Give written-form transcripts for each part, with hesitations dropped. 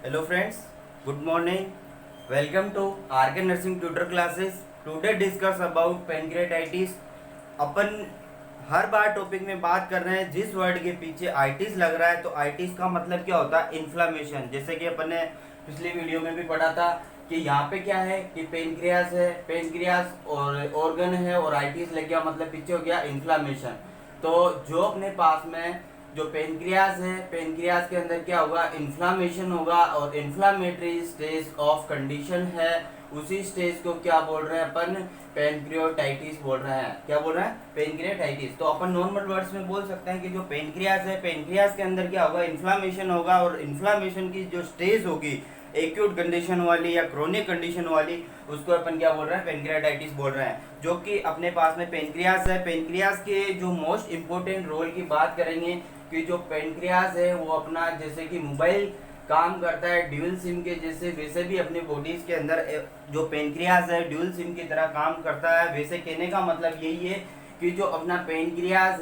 Hello friends, good morning. Welcome to RK Nursing Tutor Classes. Today discuss about pancreatitis. Upon her bar topic में बात कर रहे हैं जिस वर्ड के पीछे आइटिस लग रहा है, तो आइटिस का मतलब क्या होता है? इन्फ्लामेशन। जैसे कि अपन ने पिछली वीडियो में भी पढ़ा था कि यहाँ पे क्या है कि पेनक्रियास है, पेनक्रियास और ऑर्गन है और आइटिस लग गया, मतलब पीछे हो गया इन्फ्लामेशन। तो जो अपने पास में जो पेनक्रियास है, पेनक्रियास के अंदर क्या होगा? इन्फ्लामेशन होगा और इन्फ्लामेटरी स्टेज ऑफ कंडीशन है, उसी स्टेज को क्या बोल रहे हैं अपन? पेनक्रियोटाइटिस बोल रहे हैं। क्या बोल रहे हैं? पेनक्रियोटाइटिस। तो अपन नॉर्मल वर्ड्स में बोल सकते हैं कि जो पेनक्रियास है, पेनक्रियास के अंदर क्या होगा? इन्फ्लामेशन होगा और इन्फ्लामेशन की जो स्टेज होगी एक्यूट कंडीशन वाली या क्रोनिक कंडीशन वाली, उसको अपन क्या बोल रहे हैं? पेनक्रियाटाइटिस बोल रहे हैं। जो कि अपने पास में पेनक्रियास है, पेनक्रियास के जो मोस्ट इंपॉर्टेंट रोल की बात करेंगे कि जो पेनक्रियास है वो अपना जैसे कि मोबाइल काम करता है ड्यूल सिम के जैसे, वैसे भी अपने बॉडीज के अंदर जो पेनक्रियास है ड्यूल सिम की तरह काम करता है। वैसे कहने का मतलब यही है कि जो अपना पेनक्रियास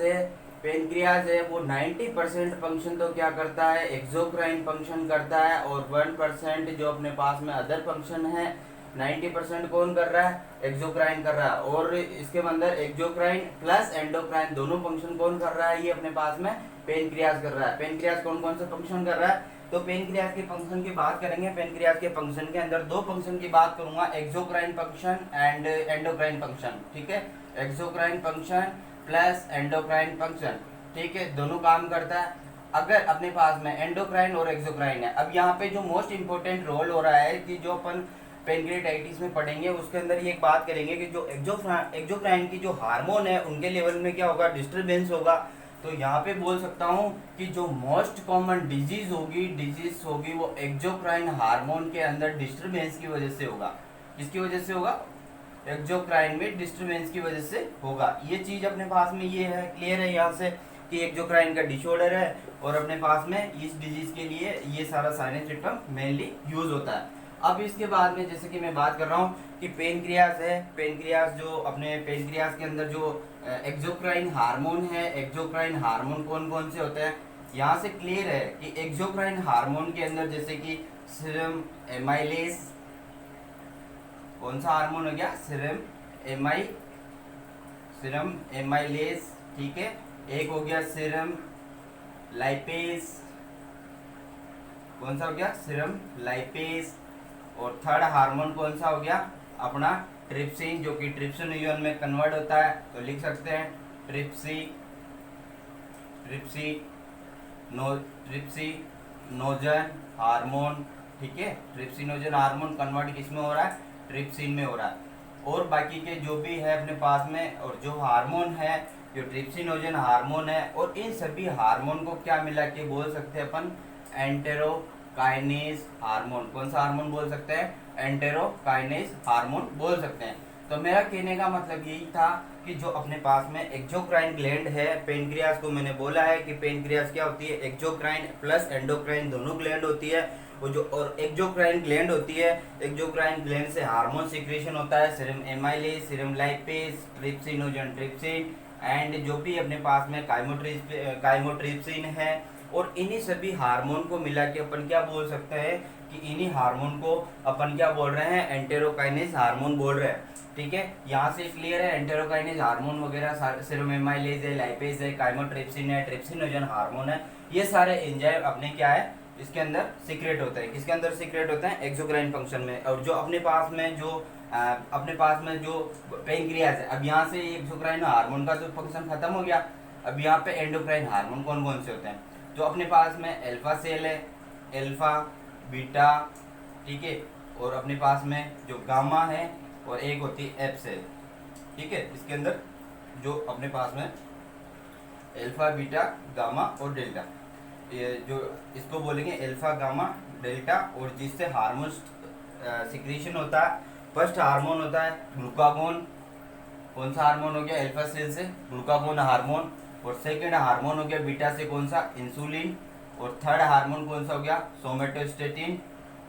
है वो 90% फंक्शन तो क्या करता है? एक्सोक्राइन फंक्शन करता है और 1% जो अपने पास में अदर फंक्शन है। 90% कौन कर रहा है? एक्सोक्राइन कर रहा है। और इसके अंदर एक्सोक्राइन प्लस एंडोक्राइन दोनों फंक्शन कौन कर रहा है? ये अपने पास में पेनक्रियास कर रहा है। पेनक्रियास कौन कौन से फंक्शन कर रहा है? तो पेनक्रियास के फंक्शन की बात करेंगे। पेनक्रियास के फंक्शन के अंदर दो फंक्शन की बात करूंगा, exocrine function and endocrine function. ठीक है, exocrine function plus endocrine function, ठीक है, दोनों काम करता है। अगर अपने पास में एंडोक्राइन और एक्सोक्राइन है, अब यहाँ पे जो मोस्ट इंपॉर्टेंट रोल हो रहा है कि जो अपन पेनक्रियाटाइटिस में पढ़ेंगे उसके अंदर ये एक बात करेंगे कि जो एक्सोक्राइन की जो हार्मोन है उनके लेवल में क्या होगा? डिस्टर्बेंस होगा। तो यहाँ पे बोल सकता हूँ कि जो मोस्ट कॉमन डिजीज होगी वो एक्सोक्राइन हार्मोन के अंदर डिस्टर्बेंस की वजह से होगा। किसकी वजह से होगा? एक्सोक्राइन में डिस्टर्बेंस की वजह से होगा। ये चीज अपने पास में ये है, क्लियर है यहाँ से कि एक्सोक्राइन का डिसऑर्डर है और अपने पास में इस डिजीज के लिए ये सारा साइनेज सिस्टम मेनली यूज होता है। अब इसके बाद में जैसे कि मैं बात कर रहा हूँ कि पेनक्रियास है, पेनक्रियास जो अपने पेनक्रियास के अंदर जो एक्सोक्राइन हार्मोन है, एक्सोक्राइन हार्मोन कौन कौन से होते हैं? यहाँ से क्लियर है कि एक्सोक्राइन हार्मोन के अंदर जैसे कि सीरम एमाइलेज, कौन सा हार्मोन हो गया? सीरम एमाइलेज, ठीक है। एक हो गया सीरम लाइपेज, कौन सा हो गया? Serum lipase. और थर्ड हार्मोन कौन सा हो गया? अपना ट्रिप्सिन, जो कि ट्रिप्सिनोजन में कन्वर्ट होता है। तो लिख सकते हैं ट्रिप्सिनोजन हार्मोन, ठीक है। ट्रिप्सिनोजन हार्मोन कन्वर्ट किस में हो रहा है? ट्रिप्सिन में हो रहा है। और बाकी के जो भी है अपने पास में और जो हार्मोन है, जो ट्रिप्सिनोजन हार्मोन है, और इन सभी हार्मोन को क्या मिला के बोल सकते हैं अपन? Enterokinase hormone. कौन सा हार्मोन बोल सकते हैं? एंटेरोकाइनेज हार्मोन बोल सकते हैं। तो मेरा कहने का मतलब यही था कि जो अपने पास में एक्सोक्राइन ग्लैंड है, पेनक्रियास को मैंने बोला है कि पेनक्रियास क्या होती है? एक्सोक्राइन प्लस एंडोक्राइन दोनों ग्लैंड होती है। और एक्सोक्राइन ग्लैंड होती है, एक्सोक्राइन ग्लैंड से हार्मोन सिक्रेशन होता है, serum amylase, serum lipase, trypsinogen trypsin and जो भी अपने पास में काइमोट्रिप्सिन है। और इन्हीं सभी हार्मोन को मिला के अपन क्या बोल सकते हैं कि इन्हीं हार्मोन को अपन क्या बोल रहे हैं? एंटेरोकाइनेज हार्मोन बोल रहे हैं। ठीक है, यहाँ से क्लियर है। एंटेरोकाइनेज हार्मोन वगैरह, सीरम एमाइलेज है, लाइपेज है, काइमोट्रिप्सिन है, ट्रिप्सिनोजन हार्मोन है, ये सारे एंजाइम अपने क्या है? इसके अंदर सीक्रेट होते हैं। किसके अंदर सीक्रेट होते हैं? एक्सोक्राइन फंक्शन में। और जो अपने पास में जो पेनक्रियास है, अब यहाँ से एक्सोक्राइन हार्मोन का जो फंक्शन खत्म हो गया। अब यहाँ पे एंडोक्राइन हार्मोन कौन कौन से होते हैं? जो अपने पास में अल्फा सेल है, अल्फा बीटा, ठीक है, और अपने पास में जो गामा है और एक होती है एफ सेल, ठीक है। इसके अंदर जो अपने पास में अल्फा बीटा गामा और डेल्टा, ये जो इसको बोलेंगे अल्फा गामा डेल्टा, और जिससे हार्मोन सिक्रीशन होता है। फर्स्ट हार्मोन होता है ग्लूकागोन। कौन सा हार्मोन हो गया? अल्फा सेल से ग्लूकागोन हार्मोन। और सेकंड हार्मोन हो गया बीटा से कौन सा? इंसुलिन। और थर्ड हार्मोन कौन सा हो गया? सोमेटोस्टेटिन।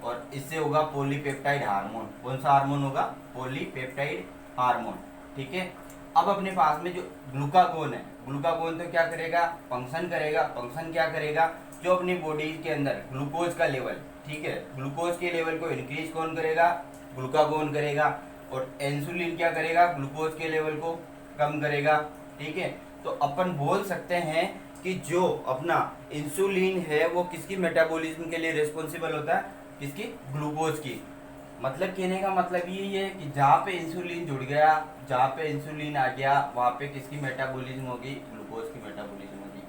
और इससे होगा पॉलीपेप्टाइड हार्मोन। कौन सा हार्मोन होगा? पॉलीपेप्टाइड हार्मोन, ठीक है। अब अपने पास में जो ग्लूकागोन है, ग्लूकागोन तो क्या करेगा? फंक्शन करेगा। फंक्शन क्या करेगा? जो अपनी बॉडी के अंदर ग्लूकोज का लेवल, ठीक है, ग्लूकोज के लेवल को इंक्रीज कौन करेगा, ग्लूकागोन करेगा, और इंसुलिन क्या करेगा, ग्लूकोज के लेवल को कम करेगा, ठीक है। तो अपन बोल सकते हैं कि जो अपना इंसुलिन है वो किसकी मेटाबॉलिज्म के लिए रिस्पॉन्सिबल होता है, किसकी, ग्लूकोज की। मतलब कहने का मतलब ये है कि जहाँ पे इंसुलिन जुड़ गया, जहाँ पे इंसुलिन आ गया, वहाँ पे किसकी मेटाबॉलिज्म होगी, ग्लूकोज की मेटाबॉलिज्म होगी,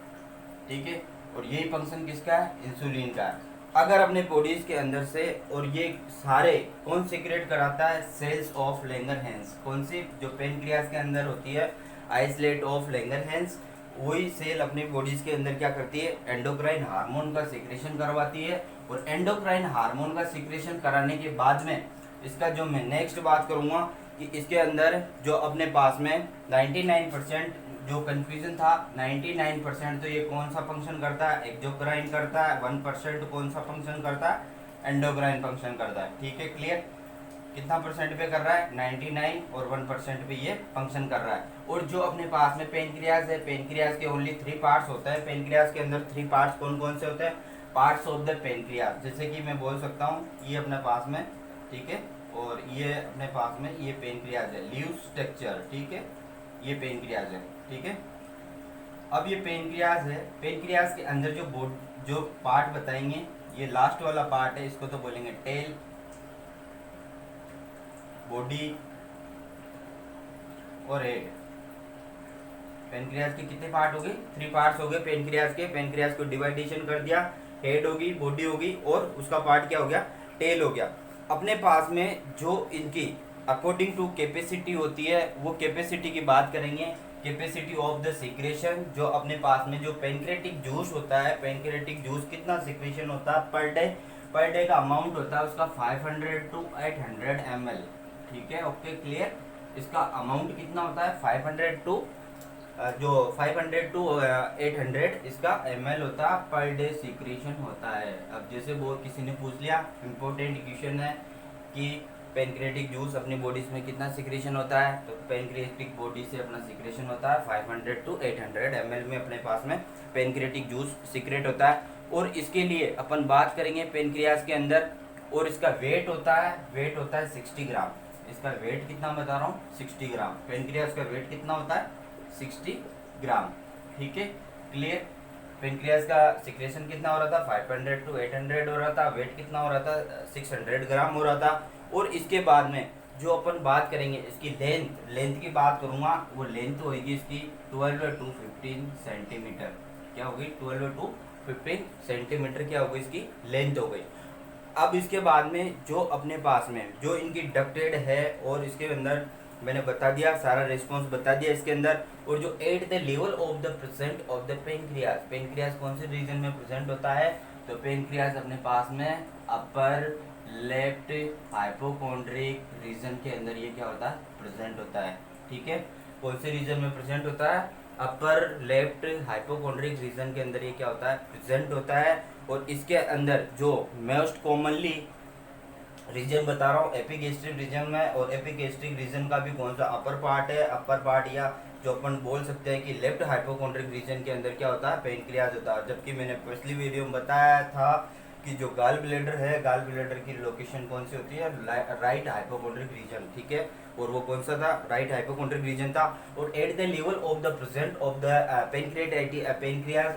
ठीक है। और यही फंक्शन किसका है, इंसुलिन का है। अगर अपने बॉडीज के अंदर से, और ये सारे कौन सीक्रेट कराता है, सेल्स ऑफ लैंगरहैंस, कौन सी, जो पेनक्रियास के अंदर होती है, आइसलेट ऑफ लैंगरहैंस, वही सेल अपनी बॉडीज के अंदर क्या करती है, एंडोक्राइन हार्मोन का सिक्रेशन करवाती है। और एंडोक्राइन हार्मोन का सिक्रेशन कराने के बाद में इसका जो मैं नेक्स्ट बात करूंगा कि इसके अंदर जो अपने पास में 99% जो कंफ्यूजन था, 99% तो ये कौन सा फंक्शन करता है, एक्सोक्राइन करता है, 1% कौन सा फंक्शन करता है, एंडोक्राइन फंक्शन करता है, ठीक है, क्लियर। कितना परसेंट पे कर रहा है, 99, और 1% पे ये फंक्शन कर रहा है। और जो अपने पास में पेनक्रियाज है, पेनक्रियाज के ओनली 3 पार्ट्स होता है, पेनक्रियाज के अंदर 3 पार्ट्स कौन कौन से होते हैं, पार्ट्स ऑफ द पेनक्रियाज। जैसे कि मैं बोल सकता हूँ ये अपने पास में, ठीक है, और ये अपने पास में ये पेनक्रियाज है, लीव स्ट्रक्चर, ठीक है, ये पेनक्रियाज है, ठीक है। अब ये पेनक्रियाज है, पेनक्रियाज के अंदर जो पार्ट बताएंगे, ये लास्ट वाला पार्ट है, इसको तो बोलेंगे टेल, बॉडी और हेड। पेनक्रियाज के कितने पार्ट हो गए, 3 पार्ट्स हो गए पेनक्रियाज के। पेनक्रियाज को डिवाइडेशन कर दिया, हेड होगी, बॉडी होगी, और उसका पार्ट क्या हो गया, टेल हो गया। अपने पास में जो इनकी अकॉर्डिंग टू कैपेसिटी होती है, वो कैपेसिटी की बात करेंगे, कैपेसिटी ऑफ द सिक्रेशन। जो अपने पास में जो पेनक्रेटिक जूस होता है, पेनक्रेटिक जूस कितना सिक्रेशन होता है पर डे का अमाउंट होता है उसका 500 to 800 ml, ठीक है, ओके, क्लियर। इसका अमाउंट कितना होता है, 500 to 800 इसका ml होता है, पर डे सिक्रेशन होता है। अब जैसे वो किसी ने पूछ लिया, इम्पोर्टेंट क्वेश्चन है कि पेनक्रेटिक जूस अपनी बॉडीज में कितना सिक्रेशन होता है, तो पेनक्रेटिक बॉडी से अपना सिक्रेशन होता है 500 to 800 ml में अपने पास में पेनक्रेटिक जूस सिक्रेट होता है। और इसके लिए अपन बात करेंगे पेनक्रियाज के अंदर, और इसका वेट होता है 60 ग्राम। इसका वेट कितना बता रहा हूँ, 60 ग्राम। पेनक्रियाज का वेट कितना होता है, 60 ग्राम, ठीक है, क्लियर। पेनक्रियाज का सिक्रेशन कितना हो रहा था, 500 to 800 हो रहा था, वेट कितना हो रहा था, 600 ग्राम हो रहा था। और इसके बाद में जो अपन बात करेंगे इसकी लेंथ की बात करूंगा, वो लेंथ होगी इसकी 12 to 15 सेंटीमीटर। क्या होगी, 12 to 15 सेंटीमीटर क्या होगी, इसकी लेंथ हो गई। अब इसके बाद में जो अपने पास में जो इनकी डक्टेड है, और इसके अंदर मैंने बता दिया, सारा रिस्पॉन्स बता दिया इसके अंदर। और जो at the level of the present of the pancreas, pancreas कौन से रीजन में प्रेजेंट होता है, तो पेनक्रियाज अपने पास में अपर लेफ्ट हाइपोकॉन्ड्रिक रीजन के अंदर ये क्या होता है, प्रेजेंट होता है, ठीक है। कौन से रीजन में प्रेजेंट होता है, अपर लेफ्ट हाइपोकॉन्ड्रिक रीजन के अंदर ये क्या होता है, प्रेजेंट होता है। और इसके अंदर जो मोस्ट कॉमनली रीजन बता रहा हूँ एपिगेस्ट्रिक रीजन में, और एपिगेस्ट्रिक रीजन का भी कौन सा अपर पार्ट है, अपर पार्ट, या जो अपन बोल सकते हैं कि लेफ्ट हाइपोकॉन्ड्रिक रीजन के अंदर क्या होता है, पेनक्रियाज होता है। जबकि मैंने पिछली वीडियो में बताया था कि जो गाल ब्लैडर है, गाल ब्लैडर की लोकेशन कौन सी होती है, राइट हाइपोकॉन्ड्रिक रीजन, ठीक है। और वो कौन सा था, राइट हाइपोकॉन्ड्रिक रीजन था। और at the level of the present of the pancreas,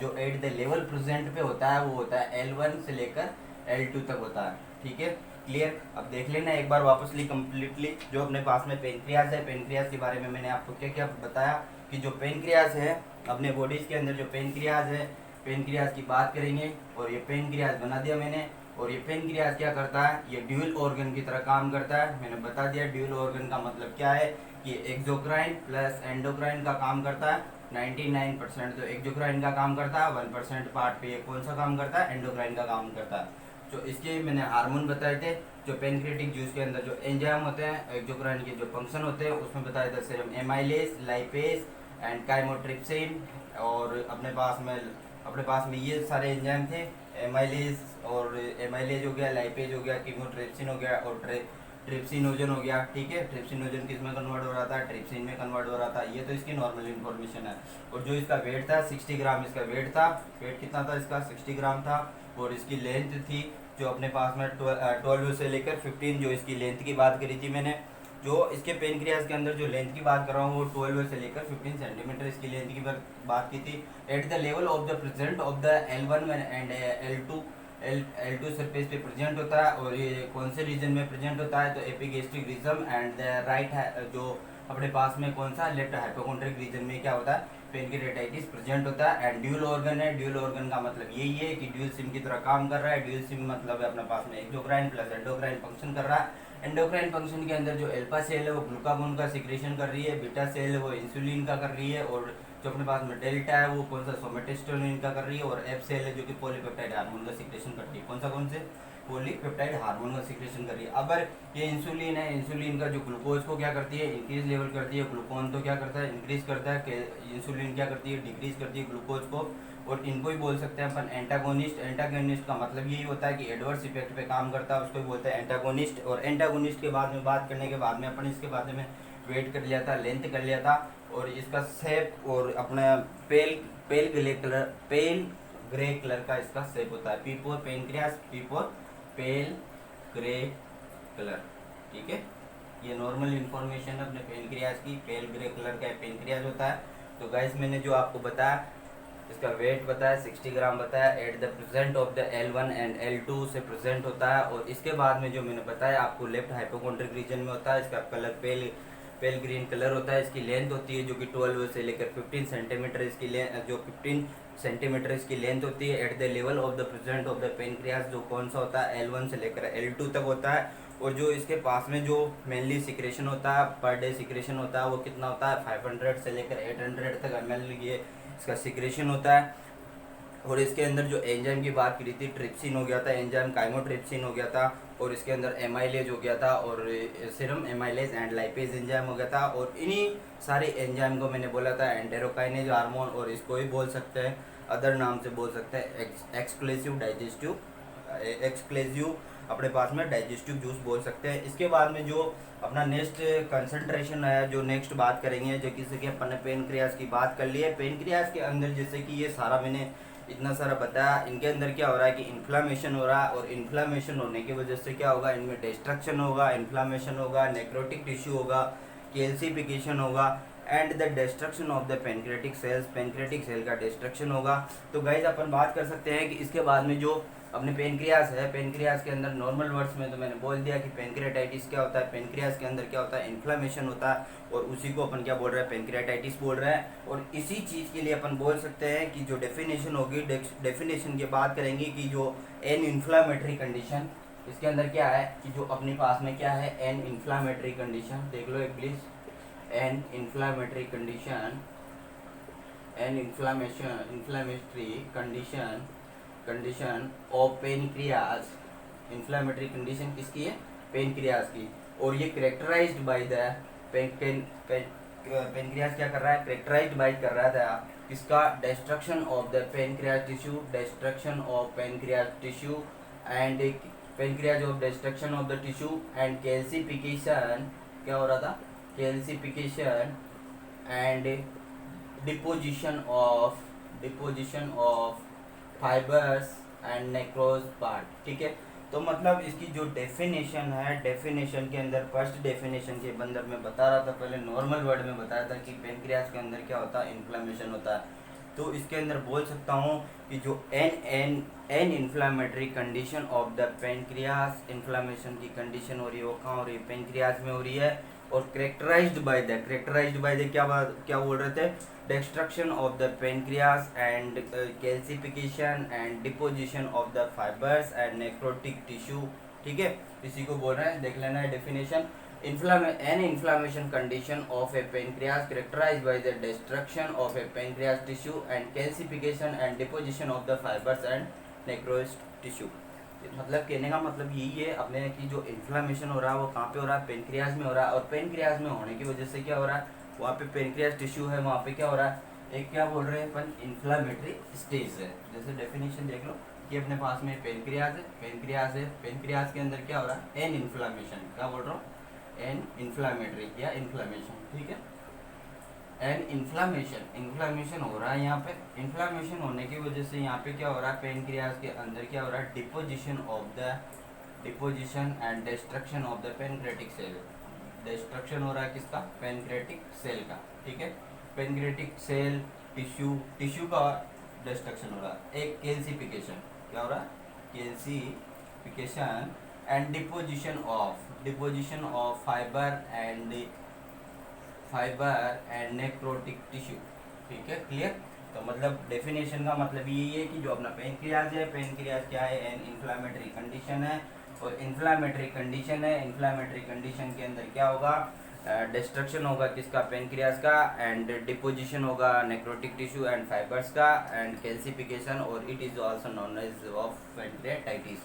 जो एट द लेवल प्रेजेंट पे होता है वो होता है L1 से लेकर L2 तक होता है, ठीक है, क्लियर। अब देख लेना एक बार वापसली कंप्लीटली जो अपने पास में पेनक्रियाज है, पेनक्रियाज के बारे में मैंने आपको क्या क्या बताया कि जो पेनक्रियाज है अपने बॉडीज के अंदर, जो पेनक्रियाज है, पेनक्रियाज की बात करेंगे। और ये पेनक्रियाज बना दिया मैंने। और ये पेनक्रियाज क्या करता है, ये ड्यूल ऑर्गन की तरह काम करता है। मैंने बता दिया ड्यूल ऑर्गन का मतलब क्या है, कि एक्सोक्राइन प्लस एंडोक्राइन का काम करता है। 99% तो एक्सोक्राइन का काम करता है, 1% पार्ट पे ये कौन सा काम करता है, एंडोक्राइन का काम करता है। जो इसके मैंने हार्मोन बताए थे, जो पेनक्रेटिक जूस के अंदर जो एंजाइम होते हैं, एक्सोक्राइन के जो फंक्शन होते हैं, उसमें बताया था serum amylase, lipase and chymotrypsin. और अपने पास में ये सारे एंजाइम थे, एमाइलेज हो गया, लाइपेज हो गया, कीमोट्रिप्सिन हो गया, और ट्रिप्सिनोजन हो गया, ठीक है। ट्रिप्सिनोजन किस में कन्वर्ट हो रहा था, ट्रिप्सिन में कन्वर्ट हो रहा था। ये तो इसकी नॉर्मल इन्फॉर्मेशन है। और जो इसका वेट था 60 ग्राम इसका वेट था। वेट कितना था इसका, 60 ग्राम था। और इसकी लेंथ थी जो अपने पास में 12 से लेकर 15, जो इसकी लेंथ की बात करी थी मैंने, जो इसके पेनक्रियाज के अंदर जो लेंथ की बात कर रहा हूँ वो 12 से लेकर 15 सेंटीमीटर इसकी लेंथ की बात की थी। At the level of the present of the L1 and L2 surface पे प्रेजेंट होता है। और ये कौन से रीजन में प्रेजेंट होता है, तो epigastric region and the right है जो अपने पास में कौन सा, लेफ्ट हाइपोकॉन्ड्रिक रीजन में क्या होता है, पेनक्रियाटाइटिस प्रेजेंट होता है। एंड ड्यूल ऑर्गन है, ड्यूल ऑर्गन का मतलब यही है कि ड्यूल सिम की तरह काम कर रहा है। ड्यूल सिम मतलब है अपने पास में एक्सोक्राइन प्लस एंडोक्राइन फंक्शन कर रहा है। एंडोक्राइन फंक्शन के अंदर जो अल्फा सेल है वो ग्लूकागोन का सिक्रेशन कर रही है, बीटा सेल है वो इंसुलिन का कर रही है, और जो अपने पास में डेल्टा है वो कौन सा, सोमेटेस्टोनिन का कर रही है, और एफ सेल है जो कि पॉलीपेप्टाइड हार्मोन का सिक्रेशन करती है। कौन से पॉलीपेप्टाइड हार्मोन का सिक्रेशन कर रही है। अब ये इंसुलिन है, इंसुलिन का जो ग्लूकोज को क्या करती है, इंक्रीज लेवल करती है। ग्लूकोन तो क्या करता है, इंक्रीज करता है। इंसुलिन क्या करती है, डिक्रीज करती है ग्लूकोज को। और इनको ही बोल सकते हैं अपन एंटागोनिस्ट। एंटागोनिस्ट का मतलब यही होता है कि एडवर्स इफेक्ट पे काम करता है, उसको ही बोलते हैं एंटागोनिस्ट। और एंटागोनिस्ट के बाद में बात करने के बाद में अपन इसके बारे में वेट कर लिया था, लेंथ कर लिया था, और इसका शेप और अपना पेल ग्रे कलर का इसका शेप होता है। P for pancreas, P for pale grey colour, ठीक है। ये नॉर्मल इन्फॉर्मेशन है अपने पेनक्रियाज की, पेल ग्रे कलर का पेनक्रियाज होता है। तो गाइस मैंने जो आपको बताया, इसका वेट बताया 60 ग्राम बताया, at the present of the L1 and L2 से प्रेजेंट होता है। और इसके बाद में जो मैंने बताया आपको, लेफ्ट हाइपोकॉन्ड्रिक रीजन में होता है। इसका कलर पेल ग्रीन कलर होता है। इसकी लेंथ होती है जो कि 12 से लेकर 15 सेंटीमीटर इसकी जो 15 सेंटीमीटर इसकी लेंथ होती है। At the level of the present of the pancreas, जो कौन सा होता है, L1 से लेकर L2 तक होता है। और जो इसके पास में जो मेनली सिक्रेशन होता है, पर डे सिक्रेशन होता है, वो कितना होता है, 500 से लेकर 800 तक ml ये इसका सिक्रेशन होता है। और इसके अंदर जो एंजाइम की बात की थी, ट्रिप्सिन हो गया था एंजाइम, काइमोट्रिप्सिन हो गया था, और इसके अंदर एमाइलेज हो गया था, और serum amylase and lipase enzyme हो गया था। और इन्हीं सारे एंजाइम को मैंने बोला था एंटेरोकाइनेज हार्मोन, और इसको ही बोल सकते हैं, अदर नाम से बोल सकते हैं एक्सक्लेसिव अपने पास में डाइजेस्टिव जूस बोल सकते हैं। इसके बाद में जो अपना नेक्स्ट कंसंट्रेशन है, जो नेक्स्ट बात करेंगे, जो किसी के अपन ने पेनक्रियाज की बात कर ली है। पेनक्रियाज के अंदर जैसे कि ये सारा मैंने इतना सारा बताया, इनके अंदर क्या हो रहा है कि इन्फ्लामेशन हो रहा है, और इन्फ्लामेशन होने की वजह से क्या होगा, इनमें डिस्ट्रक्शन होगा, इन्फ्लामेशन होगा, नेक्रोटिक टिश्यू होगा, कैल्सिफिकेशन होगा, and the destruction of the pancreatic cells, pancreatic cell का डिस्ट्रक्शन होगा। तो गाइज अपन बात कर सकते हैं कि इसके बाद में जो अपने पेनक्रियास है, पेनक्रियास के अंदर नॉर्मल वर्ड्स में तो मैंने बोल दिया कि पेनक्रियाटाइटिस क्या होता है, पेनक्रियास के अंदर क्या होता है, इन्फ्लामेशन होता है, और उसी को अपन क्या बोल रहे हैं, पेनक्रियाटाइटिस बोल रहे हैं। और इसी चीज़ के लिए अपन बोल सकते हैं कि जो डेफिनेशन होगी, डेफिनेशन की बात करेंगे कि जो एन इन्फ्लामेटरी कंडीशन, इसके अंदर क्या है कि जो अपने पास में क्या है, एन इन्फ्लामेटरी कंडीशन, देख लो एक please, an inflammatory condition, an inflammatory condition of pancreas, inflammatory condition किसकी है, पेनक्रियाज की। और ये करेक्टराइज्ड बाय द पेनक्रियाज क्या कर रहा है, करेक्टराइज्ड बाय कर रहा था इसका destruction of the pancreas tissue, destruction of pancreas tissue and pancreas of destruction of the tissue and calcification, क्या हो रहा था, calcification and deposition of fibres and necrose part, ठीक है। तो मतलब इसकी जो डेफिनेशन है, डेफिनेशन के अंदर फर्स्ट डेफिनेशन के अंदर मैं बता रहा था, पहले नॉर्मल वर्ड में बताया था कि पेनक्रियाज के अंदर क्या होता है, इन्फ्लामेशन होता है। तो इसके अंदर बोल सकता हूँ कि जो an inflammatory condition of the pancreas, inflammation की कंडीशन हो रही है वो कहाँ हो रही है, पेनक्रियाज में हो रही है। और करेक्टराइज्ड बाय द क्या बोल रहे थे, destruction of the pancreas and calcification and deposition of the fibres and necrotic tissue, ठीक है। इसी को बोल रहे हैं, देख लेना है definition. An inflammation condition of a pancreas characterized by the destruction of a pancreas tissue and calcification and deposition of the fibers and necrosed tissue। मतलब कहने का मतलब यही है अपने कि जो इन्फ्लामेशन हो रहा है वो कहाँ पे हो रहा है, पेनक्रियाज में हो रहा है। और पेनक्रियाज में होने की वजह से क्या हो रहा है, वहाँ पे पेनक्रियाज टिश्यू है, वहाँ पे क्या हो रहा है, एक क्या बोल रहे हैं अपन, इन्फ्लामेटरी स्टेज है। जैसे डेफिनेशन देख लो कि अपने पास में पेनक्रियाज के अंदर क्या हो रहा है, एन इन्फ्लामेशन, क्या बोल रहा हूँ, एन इन्फ्लामेटरी या इन्फ्लामेशन, ठीक है, एन इन्फ्लामेशन हो रहा है यहाँ पे। इन्फ्लामेशन होने की वजह से यहाँ पे क्या हो रहा है, पेनक्रियाज के अंदर क्या हो रहा है, deposition and destruction of the pancreatic cell, destruction हो रहा है किसका, पेनक्रेटिक सेल का, ठीक है, पेनक्रेटिक सेल टिश्यू का डिस्ट्रक्शन हो रहा है। एक कैल्सिफिकेशन, क्या हो रहा है, calcification and deposition of fibre and necrotic tissue, ठीक है, क्लियर। तो मतलब डेफिनेशन का मतलब यही है कि जो अपना पेनक्रियाज है, पेनक्रियाज क्या है, एन इन्फ्लामेटरी कंडीशन है, और इन्फ्लामेटरी कंडीशन है, इन्फ्लामेटरी कंडीशन के अंदर क्या होगा, डिस्ट्रक्शन होगा किसका, पेनक्रियाज का, एंड डिपोजिशन होगा नेक्रोटिक टिश्यू एंड फाइबर्स का, एंड कैल्सिफिकेशन, और it is also known as of pancreatitis.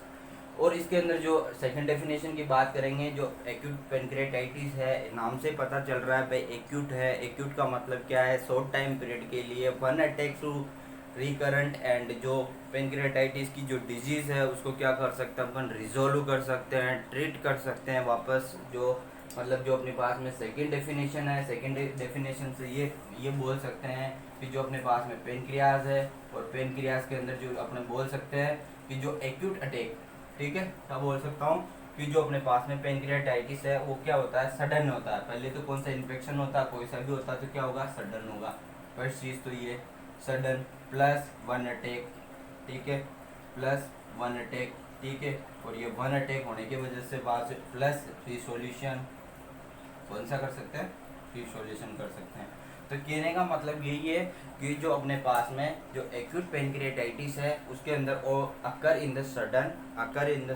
और इसके अंदर जो सेकंड डेफिनेशन की बात करेंगे, जो एक्यूट पेनक्रियाटाइटिस है, नाम से पता चल रहा है भाई एक्यूट है। एक्यूट का मतलब क्या है, शॉर्ट टाइम पीरियड के लिए, one attack to recurrent, and जो पेनक्रियाटाइटिस की जो डिजीज़ है उसको क्या कर सकते हैं अपन, रिजोल्व कर सकते हैं, ट्रीट कर सकते हैं वापस। जो मतलब जो अपने पास में सेकंड डेफिनेशन है, सेकंड डेफिनेशन से ये बोल सकते हैं कि जो अपने पास में पेनक्रियाज है, और पेनक्रियाज के अंदर जो अपने बोल सकते हैं कि जो एक्यूट अटैक, ठीक है, क्या बोल सकता हूँ कि जो अपने पास में पेनक्रियाटाइटिस है वो क्या होता है, सडन होता है। पहले तो कौन सा इन्फेक्शन होता है, कोई सा भी होता है तो क्या होगा, सडन होगा। फर्स्ट चीज़ तो ये सडन प्लस वन अटैक, ठीक है, प्लस वन अटैक, ठीक है, और ये वन अटैक होने की वजह से बाद प्लस रिसोल्यूशन, कौन सा कर सकते हैं, रिसोल्यूशन कर सकते हैं। तो कहने का मतलब यही है कि जो अपने पास में जो एक्यूट पेनक्रियाटाइटिस है उसके अंदर occur in the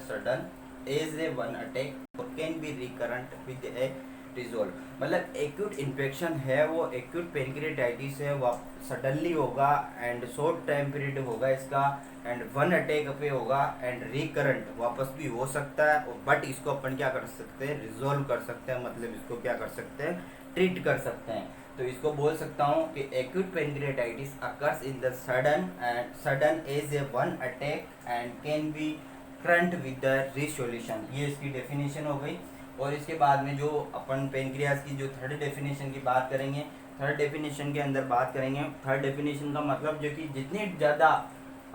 sudden as a one attack can be recurrent with a resolve. मतलब एक्यूट इन्फेक्शन है, वो एक्यूट पेनक्रियाटाइटिस है, वो सडनली होगा एंड शॉर्ट टाइम पीरियड होगा इसका, एंड वन अटैक पे होगा, एंड रिकरेंट वापस भी हो सकता है, बट इसको अपन क्या कर सकते हैं, रिजोल्व कर सकते हैं, मतलब इसको क्या कर सकते हैं, ट्रीट कर सकते हैं। तो इसको बोल सकता हूँ कि acute pancreatitis occurs in the sudden as a one attack and can be current with the resolution. ये इसकी डेफिनेशन हो गई। और इसके बाद में जो अपन पेनक्रियाज की जो थर्ड डेफिनेशन की बात करेंगे, थर्ड डेफिनेशन के अंदर बात करेंगे। थर्ड डेफिनेशन का मतलब जो कि जितनी ज़्यादा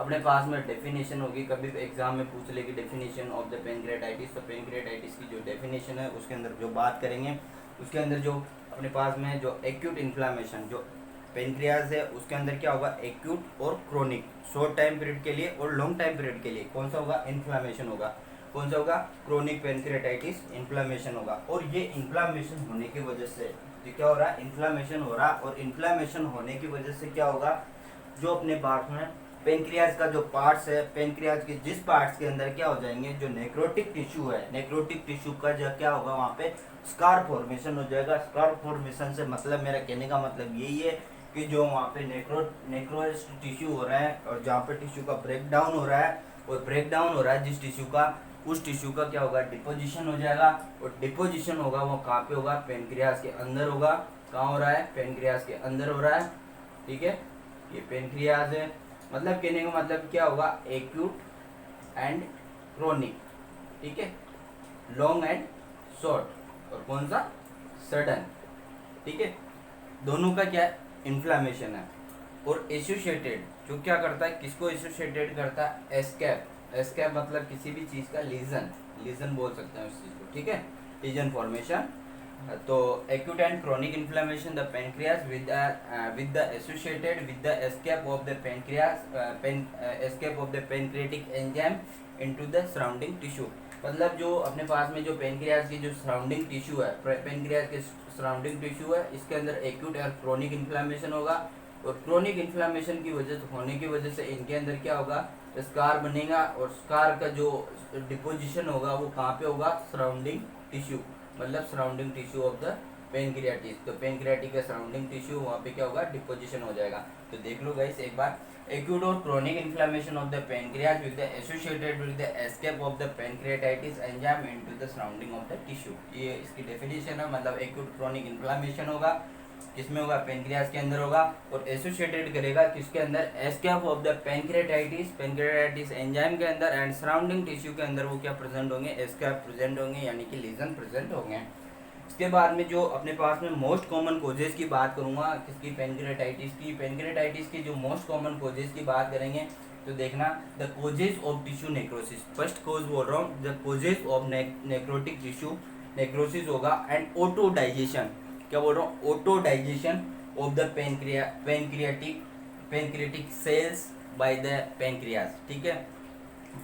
अपने पास में डेफिनेशन होगी, कभी एग्जाम में पूछ लेगी डेफिनेशन ऑफ द पेनक्रियाटाइटिस, तो पेनक्रियाटाइटिस की जो डेफिनेशन है उसके अंदर जो बात करेंगे, उसके अंदर जो अपने पास में जो एक्यूट इन्फ्लामेशन जो पेनक्रियाज है उसके अंदर क्या होगा, एक्यूट और क्रोनिक, शॉर्ट टाइम पीरियड के लिए और लॉन्ग टाइम पीरियड के लिए कौन सा होगा, इन्फ्लामेशन होगा। कौन सा होगा, क्रोनिक पेनक्रियाटाइटिस इन्फ्लामेशन होगा। और ये इन्फ्लामेशन होने की वजह से ये क्या हो रहा है, इन्फ्लामेशन हो रहा है, और इन्फ्लामेशन होने की वजह से क्या होगा, जो अपने पार्ट में पेनक्रियाज का जो पार्ट्स है, पेनक्रियाज के जिस पार्ट्स के अंदर क्या हो जाएंगे, जो नेक्रोटिक टिश्यू है, नेक्रोटिक टिश्यू का जो क्या होगा, वहाँ पे स्कार फॉर्मेशन हो जाएगा। स्कार फॉर्मेशन से मतलब मेरा कहने का मतलब यही है कि जो वहाँ पे नेक्रोस टिश्यू हो रहा है, और जहाँ पे टिश्यू का ब्रेकडाउन हो रहा है, और ब्रेकडाउन हो रहा है जिस टिश्यू का, उस टिश्यू का क्या होगा, डिपोजिशन हो जाएगा। और डिपोजिशन होगा वो कहाँ पे होगा, पेनक्रियाज के अंदर होगा। कहाँ हो रहा है, पेनक्रियाज के अंदर हो रहा है, ठीक है, ये पेनक्रियाज है। मतलब कहने का मतलब क्या होगा, एक्यूट एंड क्रोनिक, ठीक है, लॉन्ग एंड शॉर्ट, और कौन सा, सडन, ठीक है, दोनों का क्या इन्फ्लामेशन है। और एसोसिएटेड जो क्या करता है, किसको एसोसिएटेड करता है, एस्केप मतलब किसी भी चीज़ का लीजन बोल सकते हैं उस चीज़ को, ठीक है, लीजन फॉर्मेशन। तो acute and chronic inflammation the pancreas with the associated with the escape of the escape of the pancreatic enzyme into the surrounding tissue. मतलब जो अपने पास में जो पेनक्रियाज की जो सराउंडिंग टिश्यू है, पेनक्रियाज के सराउंडिंग टिश्यू है, इसके अंदर एक्यूट और क्रोनिक इन्फ्लेमेशन होगा। और क्रोनिक इन्फ्लेमेशन की होने की वजह से इनके अंदर क्या होगा, स्कार बनेगा, और स्कार का जो डिपोजिशन होगा वो कहाँ पे होगा, सराउंडिंग टिश्यू, मतलब सराउंडिंग टिश्यू ऑफ द पेनक्रियाटिस। तो पेनक्रियाटिक का सराउंडिंग टिश्यू वहाँ पे क्या होगा, डिपोजिशन हो जाएगा। तो देख लो गाइस एक बार, एक्यूट और chronic inflammation of the pancreas with the associated with the escape of the pancreatitis enzyme into the surrounding of the tissue. ये इसकी डेफिनेशन है। मतलब एक्यूट क्रोनिक इन्फ्लेमेशन होगा, किसमें होगा, पेनक्रियाज के अंदर होगा। और एसोसिएटेड करेगा किसके अंदर, escape of the pancreatitis enzyme के अंदर एंड सराउंडिंग टिश्यू के अंदर वो क्या प्रेजेंट होंगे, एस्केप प्रेजेंट होंगे, यानी कि लीजन प्रेजेंट होंगे। इसके बाद में जो अपने पास में मोस्ट कॉमन कोजेस की बात करूंगा किसकी, पेनक्रियाटाइटिस की जो मोस्ट कॉमन कोजेस की बात करेंगे तो देखना, the causes of tissue necrosis, first cause बोल रहा हूँ, the causes of necrotic tissue necrosis होगा एंड ऑटो डाइजेशन, क्या बोल रहा हूँ, autodigestion of the pancreatic cells by the pancreas. ठीक है,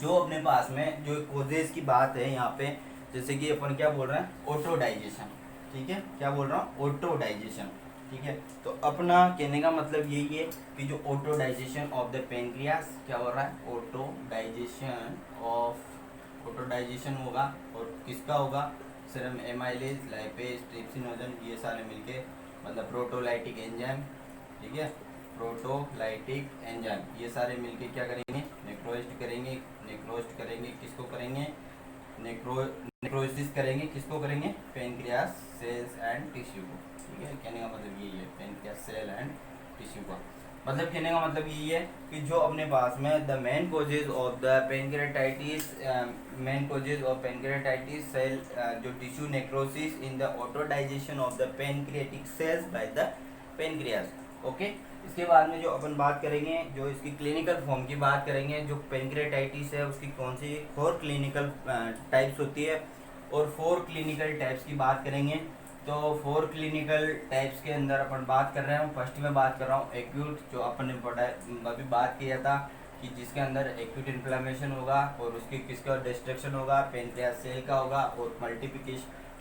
जो अपने पास में जो कोजेस की बात है यहाँ पे, जैसे कि अपन क्या बोल रहे हैं, ऑटो डाइजेशन। ठीक है, क्या बोल रहा हूँ, ऑटो डाइजेशन। ठीक है, तो अपना कहने का मतलब यही है कि जो auto digestion of the pancreas क्या हो रहा है, ऑटो डाइजेशन होगा। और किसका होगा, सीरम एमाइलेज, लाइपेज, ट्रिप्सिनोजन, ये सारे मिलके मतलब प्रोटोलाइटिक एंजाइम। ठीक है, प्रोटोलाइटिक एंजाइम ये सारे मिलके क्या करेंगे, नेक्रोस्ट करेंगे किसको करेंगे, नेक्रोसिस करेंगे किसको करेंगे, पेनक्रियास सेल्स एंड टिश्यू को। ठीक है, कहने का मतलब यही है, पेनक्रियास सेल एंड टिश्यू का मतलब कहने का मतलब यही है कि जो अपने पास में the main causes of pancreatitis cell जो tissue necrosis in the autodigestion of the pancreatic cells by the pancreas. Okay, इसके बाद में जो अपन बात करेंगे, जो इसकी क्लिनिकल फॉर्म की बात करेंगे, जो पेनक्रियाटाइटिस है उसकी कौन सी 4 क्लिनिकल टाइप्स होती है, और 4 क्लिनिकल टाइप्स की बात करेंगे। तो 4 क्लिनिकल टाइप्स के अंदर अपन बात कर रहे हैं, फर्स्ट में बात कर रहा हूँ एक्यूट, जो अपन ने अभी बात किया था कि जिसके अंदर एक्यूट इन्फ्लेमेशन होगा और उसकी किसका डिस्ट्रक्शन होगा, पेनक्रियास सेल का होगा, और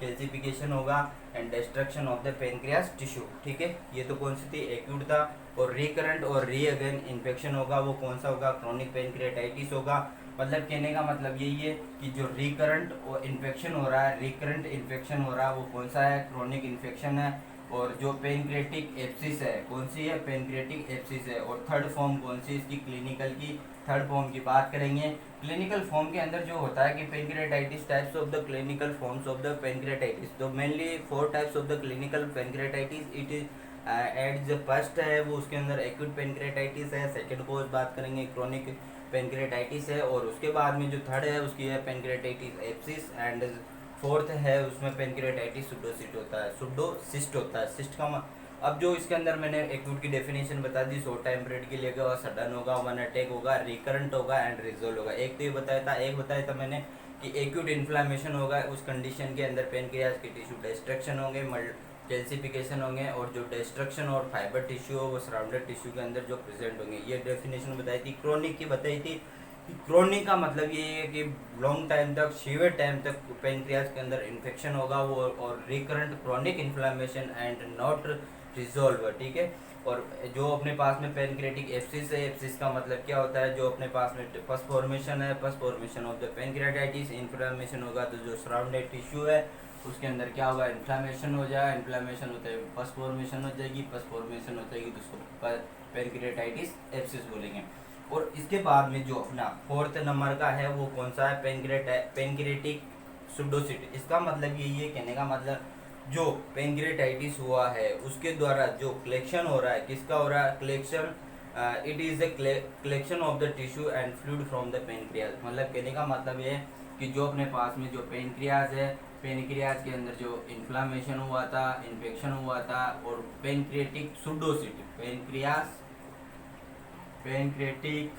कैल्सिफिकेशन होगा and destruction of the pancreas tissue. ठीक है, ये तो कौन सी थी, एक्यूट था। और रिकरेंट और री अगेन इन्फेक्शन होगा, वो कौन सा होगा, क्रोनिक पेनक्रियाटाइटिस होगा। मतलब कहने का मतलब यही है कि जो रिकरेंट इन्फेक्शन हो रहा है, वो कौन सा है, क्रोनिक इन्फेक्शन है। और जो पेनक्रियाटिक एब्सिस है, कौन सी है, पेनक्रियाटिक एब्सिस है। और थर्ड फॉर्म कौन सी इसकी, क्लिनिकल की थर्ड फॉर्म की बात करेंगे। क्लिनिकल फॉर्म के अंदर जो होता है कि pancreatitis, types of the clinical forms of the pancreatitis, तो mainly 4 types of the clinical pancreatitis it is at जो फर्स्ट है वो उसके अंदर एक्यूट पेनक्रियाटाइटिस है, सेकंड को बात करेंगे क्रोनिक पेनक्रियाटाइटिस है, और उसके बाद में जो थर्ड है उसकी है पेनक्रियाटाइटिस एब्सिस, एंड फोर्थ है उसमें पेनक्रियाटाइटिस सुडोसिस्ट होता है। सिस्ट का अब जो इसके अंदर मैंने एक्यूट की डेफिनेशन बता दी, शॉर्ट टाइम पीरियड के लिए होगा, सडन होगा, वन अटैक होगा, रिकरेंट होगा एंड रिजोल्व होगा। एक तो ये बताया था मैंने कि एक्यूट इन्फ्लामेशन होगा, उस कंडीशन के अंदर पेनक्रियाज के टिश्यू डिस्ट्रक्शन होंगे, कैल्सिफिकेशन होंगे, और जो डिस्ट्रक्शन और फाइबर टिश्यू हो वो सराउंडेड टिश्यू के अंदर जो प्रेजेंट होंगे। ये डेफिनेशन बताई थी। क्रोनिक की बताई थी, क्रोनिक का मतलब ये है कि लॉन्ग टाइम तक, सीवियर टाइम तक पेनक्रियाज के अंदर इन्फेक्शन होगा वो, और recurrent chronic inflammation and not resolve. ठीक है, और जो अपने पास में पेनक्रियाटिक एब्सिस है, एब्सिस का मतलब क्या होता है, जो अपने पास में पस फॉर्मेशन है, pus formation of the pancreatitis, inflammation होगा तो जो सराउंडेड टिश्यू है उसके अंदर क्या होगा, इन्फ्लामेशन हो जाएगा, इन्फ्लामेशन होता है पस फॉर्मेशन हो जाएगी, पस फॉर्मेशन हो जाएगी तो उसको पेनक्रियाटाइटिस एब्सिस बोलेंगे। और इसके बाद में जो अपना फोर्थ नंबर का है वो कौन सा है, पेनक्रियाटिक सुडोसिट। इसका मतलब यही है, कहने का मतलब जो पेनक्रियाटाइटिस हुआ है उसके द्वारा जो कलेक्शन हो रहा है, किसका हो रहा है collection, it is the collection of the tissue and fluid from the pancreas. मतलब कहने का मतलब ये है कि जो अपने पास में जो पेनक्रियाज है, पेनक्रियाज के अंदर जो इन्फ्लामेशन हुआ था, इन्फेक्शन हुआ था, और पेनक्रियाटिक सुडोसिट, पेनक्रियाटिक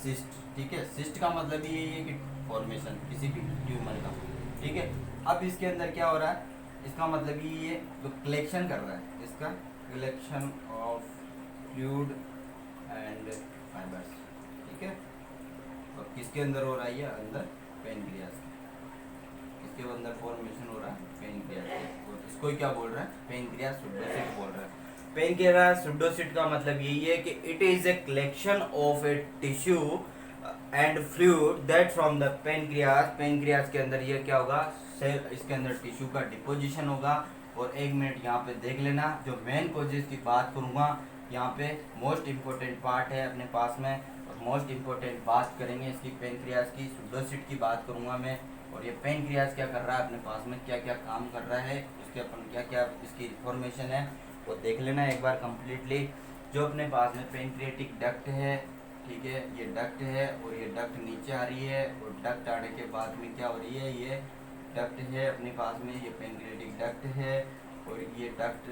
सिस्ट। ठीक है, सिस्ट का मतलब ये है कि फॉर्मेशन किसी भी ट्यूमर का। ठीक है, अब इसके अंदर क्या हो रहा है, इसका मतलब ये है जो कलेक्शन कर रहा है, इसका collection of fluid and fibres. ठीक है, और किसके अंदर हो रहा है, ये अंदर पेनक्रियाज, इसके अंदर फॉर्मेशन हो रहा है पेनक्रियाज, और इसको क्या बोल रहा है, पेनक्रियाज सुडोसिट बोल रहा है। पेनक्रियाज सुडोसिट का मतलब यही है कि it is a collection of a tissue and fluid that from the pancreas के अंदर ये क्या होगा, सेल, इसके अंदर टिश्यू का डिपोजिशन होगा। और एक मिनट यहाँ पे देख लेना, जो मेन कोजेस की बात करूँगा यहाँ पे मोस्ट इम्पोर्टेंट पार्ट है अपने पास में, और मोस्ट इम्पोर्टेंट बात करेंगे इसकी पेनक्रियाज की सुडोसिट की बात करूँगा मैं। और ये पेनक्रियाज क्या कर रहा है अपने पास में, क्या क्या काम कर रहा है, उसके अपन क्या क्या इसकी इंफॉर्मेशन है वो देख लेना एक बार कम्प्लीटली। जो अपने पास में पेनक्रियाटिक डक्ट है, ठीक है, ये डक्ट है और ये डक्ट नीचे आ रही है, और डक्ट आने के बाद में क्या हो रही है, ये डक्ट है अपने पास में, ये पेनक्रियाटिक डक्ट है, और ये डक्ट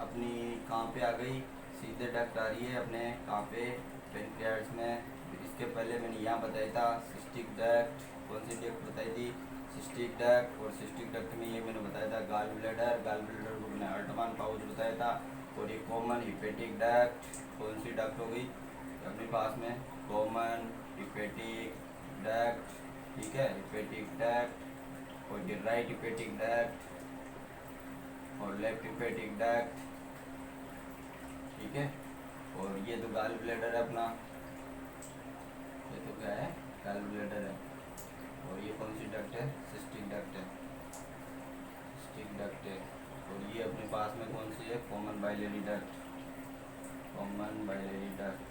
अपनी कहाँ पे आ गई, सीधे डक्ट आ रही है अपने कहाँ पे, पेनक्रियाज में। इसके पहले मैंने यहाँ बताया था सिस्टिक डक्ट, कौन सी डक्ट बताई थी, सिस्टिक डक्ट, और सिस्टिक डक्ट में ये मैंने बताया था गाल ब्लैडर, गाल ब्लैडर को मैंने अल्टमान पाउच बताया था। और ये कॉमन हिपेटिक डक्ट, कौन सी डक्ट हो गई अपने पास में, कॉमन हिपेटिक डक्ट, ठीक है, हिपेटिक डक्ट। और ये राइट हिपेटिक डक्ट और लेफ्ट हिपेटिक डक्ट, ठीक है। और ये तो गाल ब्लैडर है अपना, ये तो क्या है, गाल ब्लैडर है। और ये कौन सी डक्ट है, सिस्टिक डक्ट है, सिस्टिक डक्ट है। और ये अपने पास में कौन सी है, common biliary duct, common biliary duct,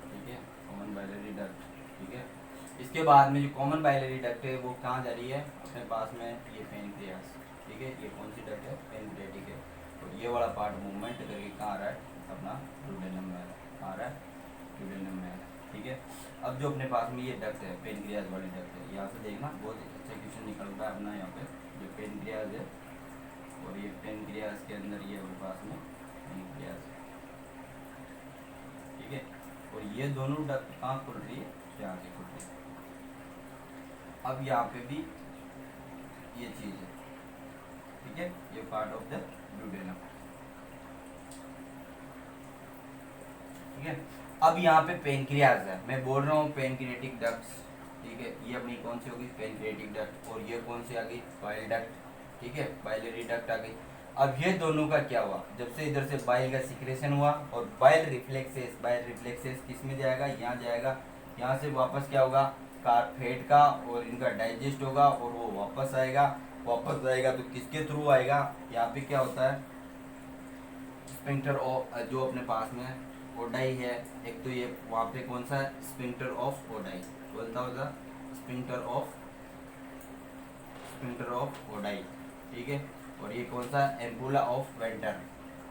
ठीक है, कॉमन बाइलरी डक्ट, ठीक है। इसके बाद में जो कॉमन बाइलरी डक्ट है वो कहाँ जा रही है अपने पास में, ये पेनक्रियास, ठीक है, ये कौन सी डक्ट है, पेनक्रियाटिक है। और ये वाला पार्ट मूवमेंट करके कहाँ आ रहा है, अपना डुडेनम में आ रहा है, डुडेनम में आ रहा है, ठीक है। अब जो अपने पास में ये डक्ट है, पेनक्रियाज वाली डक्ट है, यहाँ से देखना बहुत अच्छा क्वेश्चन निकल रहा है अपना यहाँ पे, जो पेनक्रियाज है, और ये पेनक्रियाज के अंदर ये अपने पास में पेनक्रियाज, ठीक है। और ये दोनों डक्ट कहाँ खुल रही है, यहाँ से खुल रही है। अब यहाँ पे भी ये चीज है, ठीक है, ये पार्ट ऑफ द डुडेनम, ठीक है। अब यहाँ पे पेनक्रियाज है, मैं बोल रहा हूँ पेनक्रियाटिक डक्ट्स, ठीक है, ये अपनी कौन सी होगी, पेनक्रियाटिक डक्ट। और ये कौन सी आ गई, बाइल डक्ट, ठीक है, बाइलरी डक्ट आ गई। अब ये दोनों का क्या हुआ, जब से इधर से बाइल का सिक्रेशन हुआ और बाइल रिफ्लेक्सेस, बाइल रिफ्लेक्सेस किस में जाएगा, यहाँ जाएगा, यहाँ से वापस क्या होगा, फैट का, और इनका डाइजेस्ट होगा और वो वापस आएगा, वापस आएगा तो किसके थ्रू आएगा, यहाँ पे क्या होता है, स्पिंक्टर ऑफ, जो अपने पास में ओडाई है, एक तो ये वहाँ पे कौन सा है, स्पिंक्टर ऑफ ओडाई, बोलता होगा स्पिंक्टर ऑफ ओडाई, ठीक है। और ये कौन सा, एम्पुला ऑफ वेंटर,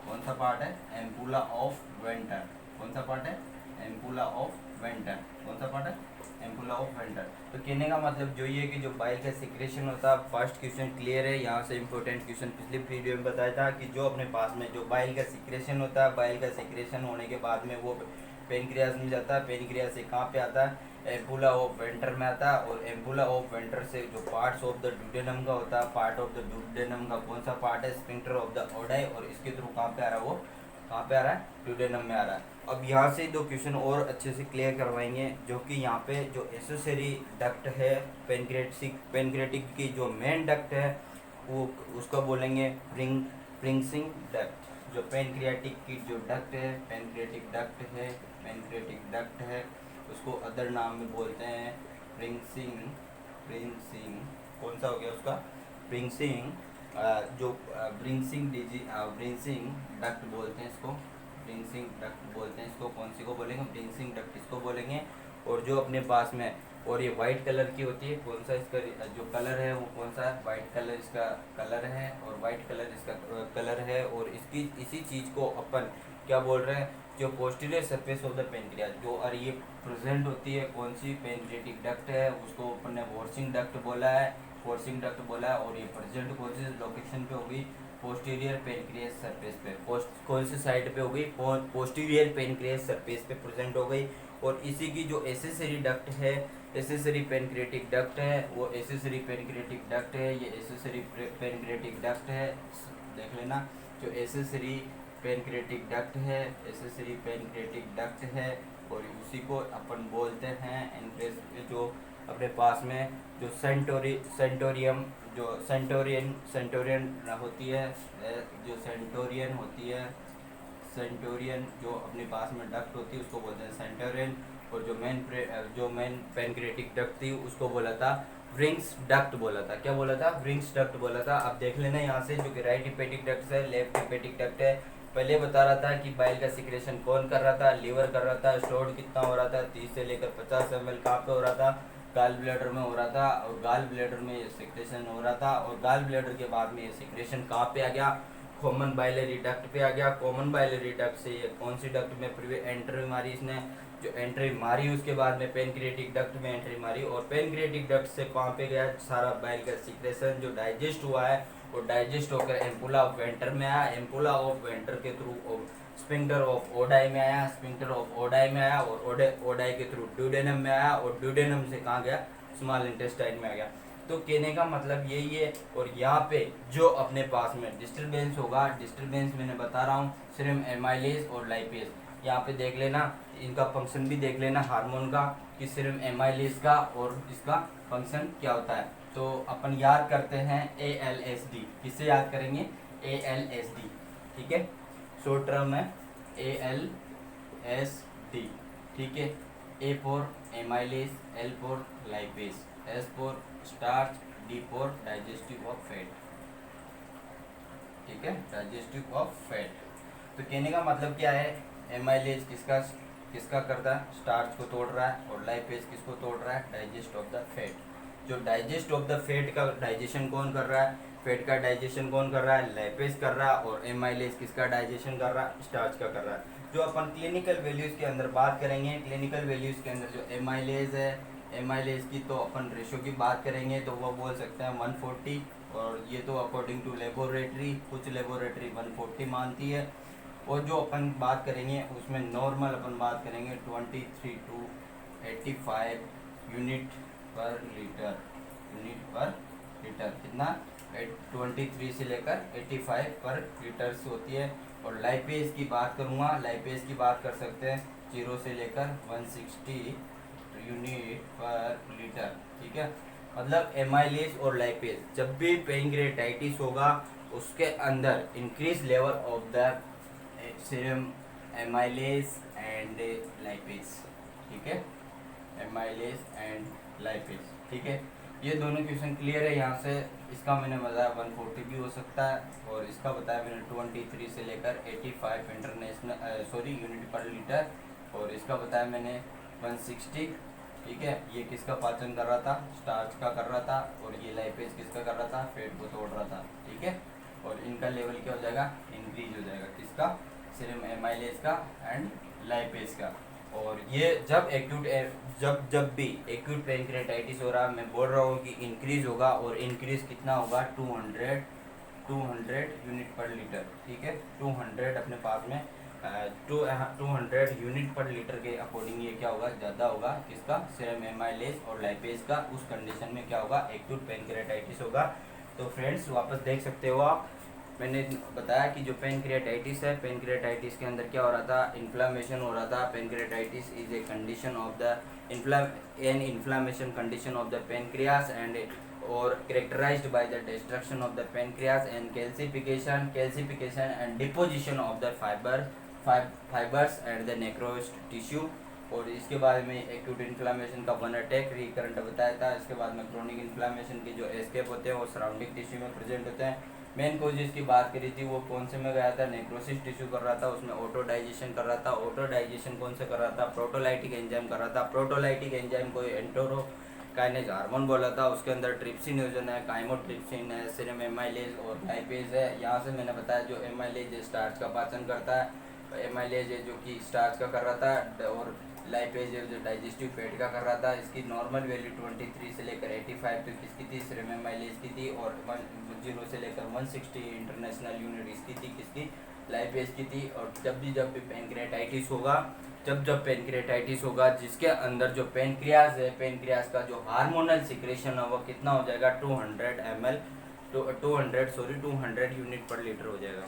कौन सा पार्ट है, एम्पुला ऑफ वेंटर, कौन सा पार्ट है, एम्पुला ऑफ वेंटर, कौन सा पार्ट है, एम्पुला ऑफ वेंटर। तो कहने का मतलब जो ये कि जो बाइल का सिक्रेशन होता है, फर्स्ट क्वेश्चन क्लियर है, यहाँ से इंपॉर्टेंट क्वेश्चन पिछले वीडियो में बताया था कि जो अपने पास में जो बाइल का सिक्रेशन होता है, बाइल का सिक्रेशन होने के बाद में वो पेनक्रियाज में जाता है, पेनक्रियाज से कहाँ पे आता है, एम्पुला ऑफ वेंटर में आता है। और एम्पुला ऑफ वेंटर से जो पार्ट्स ऑफ द डुडेनम का होता है, पार्ट ऑफ द डुडेनम का कौन सा पार्ट है, स्फिंक्टर ऑफ द ओडाई, और इसके थ्रू कहाँ पे आ रहा है, वो कहाँ पे आ रहा है, डुडेनम में आ रहा है। अब यहाँ से दो क्वेश्चन और अच्छे से क्लियर करवाएंगे, जो कि यहाँ पे जो एसेसरी डक्ट है पेनक्रियाटिक की जो मेन डक्ट है वो उसको बोलेंगे प्रिंसिंग डक्ट। जो पेनक्रियाटिक की जो डक्ट है, पेनक्रियाटिक डक्ट है, उसको अदर नाम में बोलते हैं प्रिंसिंग, कौन सा हो गया उसका, प्रिंसिंग, जो ब्रिंसिंग डक्ट बोलते हैं इसको, ब्रिंसिंग डक्ट बोलते हैं इसको, कौन सी को बोलेंगे, ब्रिंसिंग डक्ट इसको बोलेंगे। और जो अपने पास में, और ये वाइट कलर की होती है, कौन सा इसका जो कलर है वो कौन सा है, वाइट कलर इसका कलर है, और वाइट कलर इसका कलर है। और इसकी इसी चीज़ को अपन क्या बोल रहे हैं, जो posterior surface of the pancreas, जो और ये प्रेजेंट होती है कौन सी, पेनक्रियाटिक डक्ट है, उसको अपन ने वॉर्सिंग डक्ट बोला है, और ये प्रेजेंट कौन सी लोकेशन पे होगी, पोस्टीरियर पेनक्रियास सरफेस पे, कौन सी साइड पे हो गई, पोस्टीरियर पेनक्रियास सरफेस पे प्रेजेंट हो गई। और इसी की जो एसेसरी डक्ट है, एसेसरी पेनक्रियाटिक डक्ट है, वो एसेसरी पेनक्रियाटिक डक्ट है, ये एसेसरी पेनक्रियाटिक डक्ट है, देख लेना, जो एसेसरी पेनक्रियाटिक डक्ट है, एसेसरी पेनक्रियाटिक डक्ट है। और उसी को अपन बोलते हैं एनक्रेस, जो अपने पास में जो सेंटोरियम, जो सेंटोरियन होती है, जो सेंटोरियन जो अपने पास में डक्ट होती है उसको बोलते हैं सेंटोरियन। और जो मेन पेनक्रियाटिक डक्ट थी उसको बोला था व्रिंग्स डक्ट बोला था, क्या बोला था, व्रिंग्स डक्ट बोला था। अब देख लेना यहाँ से, जो कि राइट हिपेटिक डक्ट है, लेफ्ट हिपेटिक डक्ट है। पहले बता रहा था कि बाइल का सिक्रेशन कौन कर रहा था, लीवर कर रहा था, स्टोर्ड कितना हो रहा था, 30 से लेकर 50 ml कहाँ पे हो रहा था, गाल ब्लैडर में हो रहा था, और गाल ब्लैडर में ये सिक्रेशन हो रहा था, और गाल ब्लैडर के बाद में ये सिक्रेशन कहाँ पे आ गया, कॉमन बाइलरी डक्ट पे आ गया। कॉमन बाइलरी डक्ट से ये कौन सी डक्ट में प्रीवियस एंट्री मारी इसने, जो एंट्री मारी उसके बाद में पेनक्रिएटिक डक्ट में एंट्री मारी, और पेनक्रिएटिक डक्ट से कहाँ पे गया, सारा बाइल का सिक्रेशन जो डाइजेस्ट हुआ है वो डाइजेस्ट होकर एम्पुला ऑफ वेंटर में आया, एम्पुला ऑफ वेंटर के थ्रू स्पिंक्टर ऑफ ओडाई में आया, स्पिंक्टर ऑफ ओडाई में आया, और ओडाई के थ्रू ड्यूडेनम में आया, और ड्यूडेनम से कहाँ गया, स्मॉल इंटेस्टाइन में आ गया। तो कहने का मतलब यही है। और यहाँ पे जो अपने पास में डिस्टर्बेंस होगा, डिस्टर्बेंस मैंने बता रहा हूँ सिर्फ एमाइलेज और लाइपेज, यहाँ पे देख लेना, इनका फंक्शन भी देख लेना हार्मोन का, कि सिर्फ एमाइलेज का और इसका फंक्शन क्या होता है। तो अपन याद करते हैं ALSD, किससे याद करेंगे, ALSD, ठीक है, शॉर्ट टर्म है ALSD, ठीक है। A for amylase, L for lipase, S for starch, D for digestive of fat, ठीक है, डाइजेस्टिव ऑफ फैट। तो कहने का मतलब क्या है, एमाइलेज किसका किसका करता है, स्टार्च को तोड़ रहा है, और लाइपेज किसको तोड़ रहा है, डाइजेस्ट ऑफ द फैट। जो डाइजेस्ट ऑफ द फैट का डाइजेशन कौन कर रहा है, फैट का डाइजेशन कौन कर रहा है, लाइपेज कर रहा है, और एमाइलेज किसका डाइजेशन कर रहा है, स्टार्च का कर रहा है। जो अपन क्लिनिकल वैल्यूज़ के अंदर बात करेंगे, क्लिनिकल वैल्यूज़ के अंदर जो एमाइलेज है, एमाइलेज की तो अपन रेशो की बात करेंगे तो वो बोल सकते हैं 140, और ये तो अकॉर्डिंग टू लेबोरेटरी, कुछ लेबोरेटरी 140 मानती है, और जो अपन बात करेंगे उसमें नॉर्मल अपन बात करेंगे 23 टू 85 यूनिट पर लीटर, यूनिट पर लीटर कितना, 23 से लेकर 85 पर लीटर से होती है। और लाइपेज की बात करूँगा, लाइपेज की बात कर सकते हैं 0 से लेकर 160 यूनिट पर लीटर, ठीक है। मतलब एमाइलेज और लाइपेज, जब भी पेनक्रेटाइटिस होगा उसके अंदर increase level of the serum amylase and lipase, ठीक है, एमाइलेज एंड लाइपेज, ठीक है। ये दोनों क्वेश्चन क्लियर है यहाँ से। इसका मैंने बताया 140 भी हो सकता है, और इसका बताया मैंने 23 से लेकर 85 इंटरनेशनल यूनिट पर लीटर, और इसका बताया मैंने 160, ठीक है। ये किसका पाचन कर रहा था, स्टार्च का कर रहा था, और ये लाइपेज किसका कर रहा था, फैट को तोड़ रहा था, ठीक है। और इनका लेवल क्या हो जाएगा, इंक्रीज हो जाएगा, किसका, सिर्फ एमाइलेज का एंड लाइपेज का। और ये जब एक्यूट जब भी एक्यूट पेनक्रेटाइटिस हो रहा है, मैं बोल रहा हूँ कि इंक्रीज होगा, और इंक्रीज कितना होगा, 200 यूनिट पर लीटर, ठीक है। 200 अपने पास में 200 यूनिट पर लीटर के अकॉर्डिंग ये क्या होगा, ज़्यादा होगा, किसका, सिर्फ एमाइलेज और लाइपेज का। उस कंडीशन में क्या होगा, एक्यूट पेनक्रेटाइटिस होगा। तो फ्रेंड्स वापस देख सकते हो आप, मैंने बताया कि जो पेनक्रियाटाइटिस है, पेनक्रियाटाइटिस के अंदर क्या हो रहा था, इन्फ्लामेशन हो रहा था। Pancreatitis is a condition of the inflammation condition of the pancreas and और characterised by the destruction of the pancreas and calcification and deposition of the fibres and the necrosed tissue. और इसके बाद में acute inflammation का 1 attack recurrent बताया था। इसके बाद में क्रोनिक इन्फ्लामेशन के जो एस्केप होते हैं वो सराउंडिंग टिश्यू में प्रेजेंट होते हैं। मेन कोजेस की बात करी थी वो कौन से में गया था, नेक्रोसिस टिश्यू कर रहा था, उसमें ऑटो डाइजेशन कर रहा था। ऑटो डाइजेशन कौन से कर रहा था, प्रोटोलाइटिक एंजाइम कर रहा था। प्रोटोलाइटिक एंजाइम को एंटेरोकाइनेज हार्मोन बोला था। उसके अंदर ट्रिप्सिनोजन है, काइमोट्रिप्सिन है, सीरम एमाइलेज और लाइपेज है। यहाँ से मैंने बताया जो एमाइलेज स्टार्च का पाचन करता है, एमाइलेज है जो कि स्टार्च का कर रहा था, और लाइपेज जो डाइजेस्टिव फैट का कर रहा था। इसकी नॉर्मल वैल्यू 23 से लेकर 85 तक किसकी थी, सीरम एमाइलेज की थी, और 0 से लेकर 160 इंटरनेशनल यूनिट इसकी थी, किसकी, लाइपेज की थी। और जब भी पेनक्रियाटाइटिस होगा, जब पेनक्रियाटाइटिस होगा जिसके अंदर जो पेनक्रियाज है, पेनक्रियाज का जो हार्मोनल सिक्रेशन है वो कितना हो जाएगा, 200 यूनिट पर लीटर हो जाएगा।